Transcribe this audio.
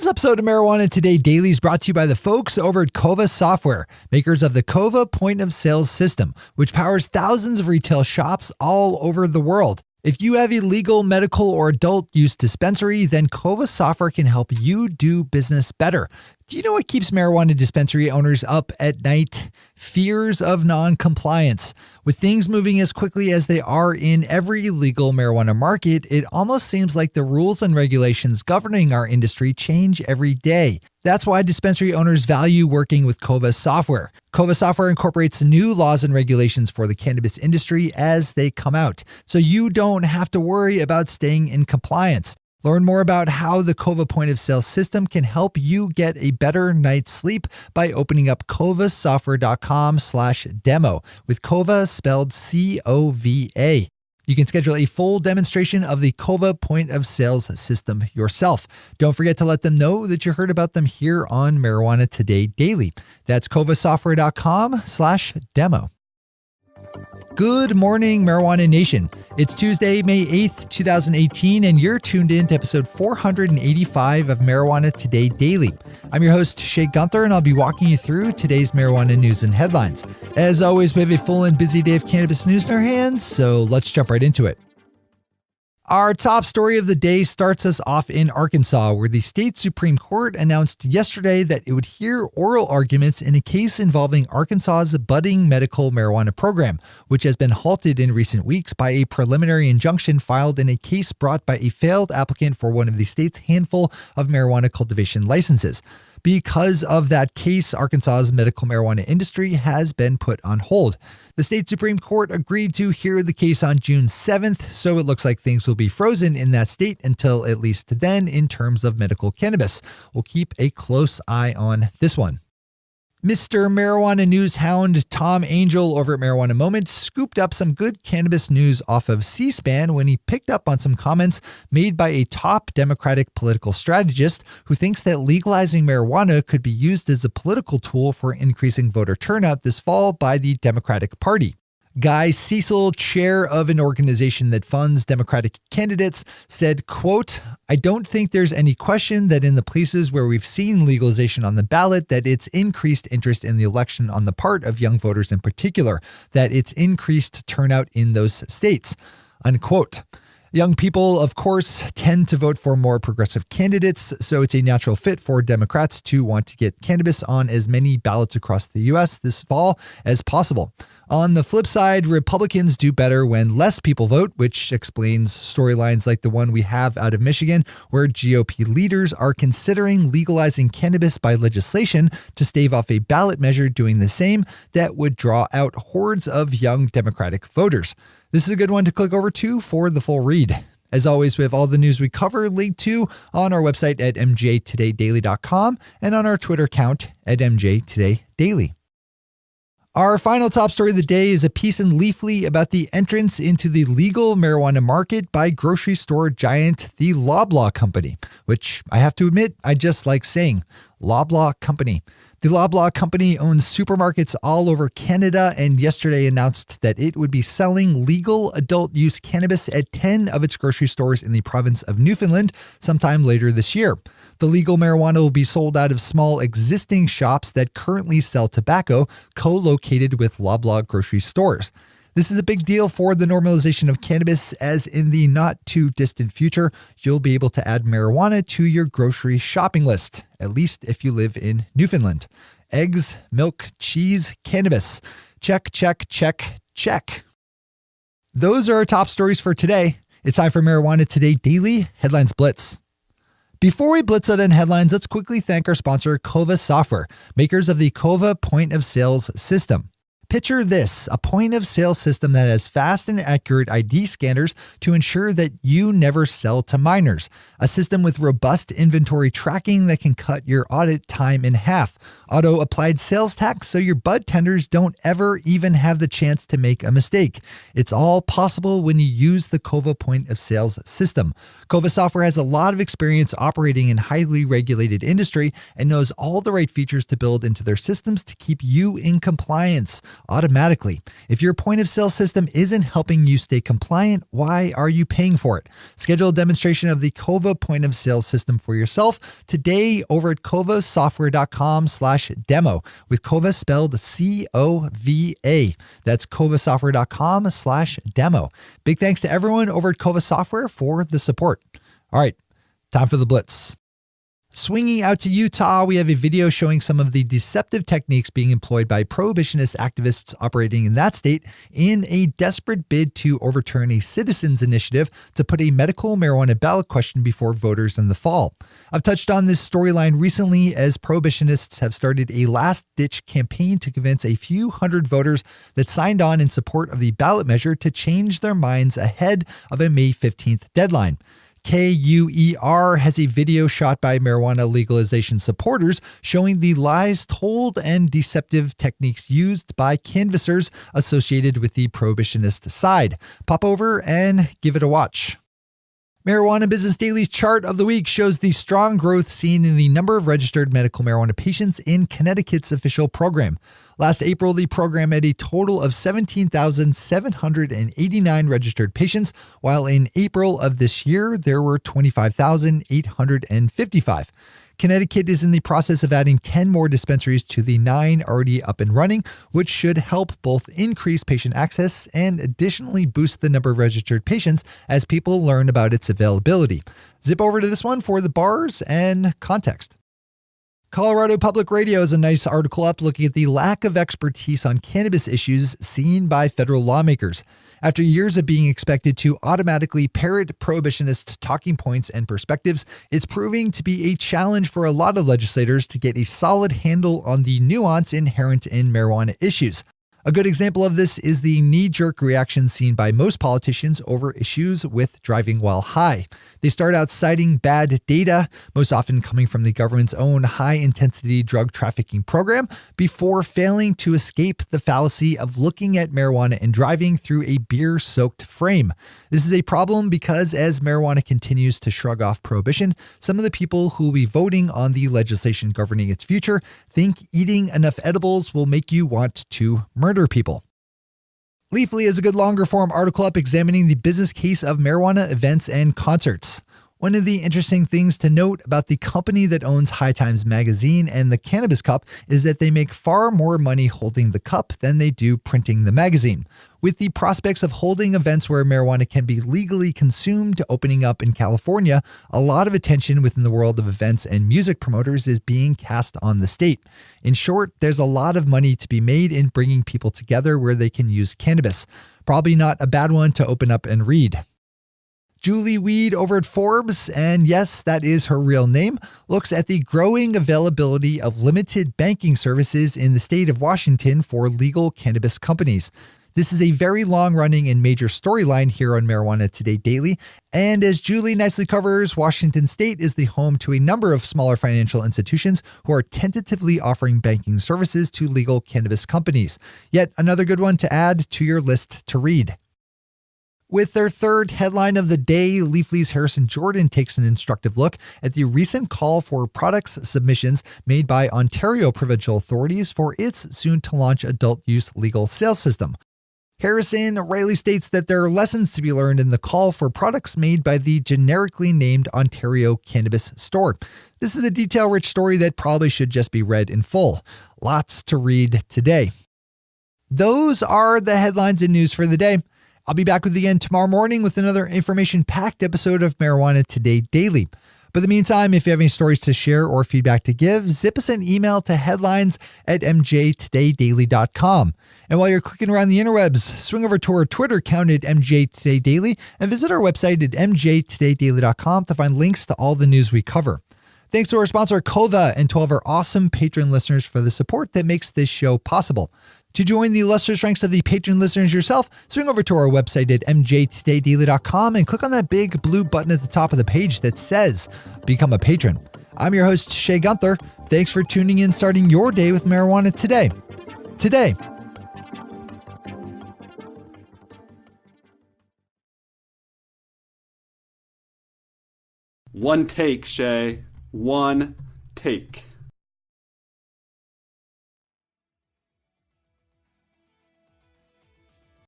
episode of Marijuana Today Daily is brought to you by the folks over at KUER Software, makers of the KUER point of sale system, which powers thousands of retail shops all over the world. If you have a legal, medical, or adult use dispensary, then KUER Software can help you do business better. Do you know what keeps marijuana dispensary owners up at night? Fears of non-compliance. With things moving as quickly as they are in every legal marijuana market, it almost seems like the rules and regulations governing our industry change every day. That's why dispensary owners value working with KUER Software. KUER Software incorporates new laws and regulations for the cannabis industry as they come out, so you don't have to worry about staying in compliance. Learn more about how the KUER point of sale system can help you get a better night's sleep by opening up kuersoftware.com/demo with KUER spelled COVA. You can schedule a full demonstration of the KUER point of sales system yourself. Don't forget to let them know that you heard about them here on Marijuana Today Daily. That's kuersoftware.com/demo. Good morning, Marijuana Nation. It's Tuesday, May 8th, 2018, and you're tuned in to episode 485 of Marijuana Today Daily. I'm your host, Shay Gunther, and I'll be walking you through today's marijuana news and headlines. As always, we have a full and busy day of cannabis news in our hands, so let's jump right into it. Our top story of the day starts us off in Arkansas, where the state Supreme Court announced yesterday that it would hear oral arguments in a case involving Arkansas's budding medical marijuana program, which has been halted in recent weeks by a preliminary injunction filed in a case brought by a failed applicant for one of the state's handful of marijuana cultivation licenses. Because of that case, Arkansas's medical marijuana industry has been put on hold. The state Supreme Court agreed to hear the case on June 7th, so it looks like things will be frozen in that state until at least then in terms of medical cannabis. We'll keep a close eye on this one. Mr. Marijuana News Hound Tom Angel over at Marijuana Moment scooped up some good cannabis news off of C-SPAN when he picked up on some comments made by a top Democratic political strategist who thinks that legalizing marijuana could be used as a political tool for increasing voter turnout this fall by the Democratic Party. Guy Cecil, chair of an organization that funds Democratic candidates, said, quote, "I don't think there's any question that in the places where we've seen legalization on the ballot, that it's increased interest in the election on the part of young voters in particular, that it's increased turnout in those states," unquote. Young people, of course, tend to vote for more progressive candidates, so it's a natural fit for Democrats to want to get cannabis on as many ballots across the U.S. this fall as possible. On the flip side, Republicans do better when less people vote, which explains storylines like the one we have out of Michigan, where GOP leaders are considering legalizing cannabis by legislation to stave off a ballot measure doing the same that would draw out hordes of young Democratic voters. This is a good one to click over to for the full read. As always, we have all the news we cover linked to on our website at mjtodaydaily.com and on our Twitter account at mjtodaydaily. Our final top story of the day is a piece in Leafly about the entrance into the legal marijuana market by grocery store giant, the Loblaw Company, which I have to admit, I just like saying, Loblaw Company. The Loblaw Company owns supermarkets all over Canada and yesterday announced that it would be selling legal adult use cannabis at 10 of its grocery stores in the province of Newfoundland sometime later this year. The legal marijuana will be sold out of small existing shops that currently sell tobacco, co-located with Loblaw grocery stores. This is a big deal for the normalization of cannabis, as in the not too distant future, you'll be able to add marijuana to your grocery shopping list, at least if you live in Newfoundland. Eggs, milk, cheese, cannabis. Check, check, check, check. Those are our top stories for today. It's time for Marijuana Today Daily Headlines Blitz. Before we blitz out in headlines, let's quickly thank our sponsor, KUER Software, makers of the KUER point of sales system. Picture this, a point of sale system that has fast and accurate ID scanners to ensure that you never sell to minors. A system with robust inventory tracking that can cut your audit time in half. Auto-applied sales tax so your bud tenders don't ever even have the chance to make a mistake. It's all possible when you use the KUER point of sales system. KUER Software has a lot of experience operating in highly regulated industry and knows all the right features to build into their systems to keep you in compliance. automatically. If your point of sale system isn't helping you stay compliant, why are you paying for it? Schedule a demonstration of the KUER point of sale system for yourself today over at kovasoftware.com/demo, with KUER spelled COVA. That's kovasoftware.com/demo. Big thanks to everyone over at KUER Software for the support. All right, time for the Blitz. Swinging out to Utah, we have a video showing some of the deceptive techniques being employed by prohibitionist activists operating in that state in a desperate bid to overturn a citizens' initiative to put a medical marijuana ballot question before voters in the fall. I've touched on this storyline recently as prohibitionists have started a last-ditch campaign to convince a few hundred voters that signed on in support of the ballot measure to change their minds ahead of a May 15th deadline. KUER has a video shot by marijuana legalization supporters showing the lies told and deceptive techniques used by canvassers associated with the prohibitionist side. Pop over and give it a watch. Marijuana Business Daily's chart of the week shows the strong growth seen in the number of registered medical marijuana patients in Connecticut's official program. Last April, the program had a total of 17,789 registered patients, while in April of this year, there were 25,855. Connecticut is in the process of adding 10 more dispensaries to the 9 already up and running, which should help both increase patient access and additionally boost the number of registered patients as people learn about its availability. Zip over to this one for the bars and context. Colorado Public Radio has a nice article up looking at the lack of expertise on cannabis issues seen by federal lawmakers. After years of being expected to automatically parrot prohibitionist talking points and perspectives, it's proving to be a challenge for a lot of legislators to get a solid handle on the nuance inherent in marijuana issues. A good example of this is the knee-jerk reaction seen by most politicians over issues with driving while high. They start out citing bad data, most often coming from the government's own high-intensity drug trafficking program, before failing to escape the fallacy of looking at marijuana and driving through a beer-soaked frame. This is a problem because as marijuana continues to shrug off prohibition, some of the people who will be voting on the legislation governing its future think eating enough edibles will make you want to murder people. Leafly has a good longer form article up examining the business case of marijuana events and concerts. One of the interesting things to note about the company that owns High Times magazine and the Cannabis Cup is that they make far more money holding the cup than they do printing the magazine. With the prospects of holding events where marijuana can be legally consumed opening up in California, a lot of attention within the world of events and music promoters is being cast on the state. In short, there's a lot of money to be made in bringing people together where they can use cannabis. Probably not a bad one to open up and read. Julie Weed over at Forbes, and yes, that is her real name, looks at the growing availability of limited banking services in the state of Washington for legal cannabis companies. This is a very long-running and major storyline here on Marijuana Today Daily, and as Julie nicely covers, Washington State is the home to a number of smaller financial institutions who are tentatively offering banking services to legal cannabis companies. Yet another good one to add to your list to read. With their third headline of the day, Leafly's Harrison Jordan takes an instructive look at the recent call for products submissions made by Ontario provincial authorities for its soon-to-launch adult-use legal sales system. Harrison rightly states that there are lessons to be learned in the call for products made by the generically named Ontario Cannabis Store. This is a detail-rich story that probably should just be read in full. Lots to read today. Those are the headlines and news for the day. I'll be back with you again tomorrow morning with another information-packed episode of Marijuana Today Daily. But in the meantime, if you have any stories to share or feedback to give, zip us an email to headlines@mjtodaydaily.com. And while you're clicking around the interwebs, swing over to our Twitter account at mjtodaydaily and visit our website at mjtodaydaily.com to find links to all the news we cover. Thanks to our sponsor, KUER, and to all of our awesome patron listeners for the support that makes this show possible. To join the illustrious ranks of the patron listeners yourself, swing over to our website at mjtodaydaily.com and click on that big blue button at the top of the page that says Become a Patron. I'm your host, Shay Gunther. Thanks for tuning in, starting your day with marijuana today. Today. One take, Shay. One take.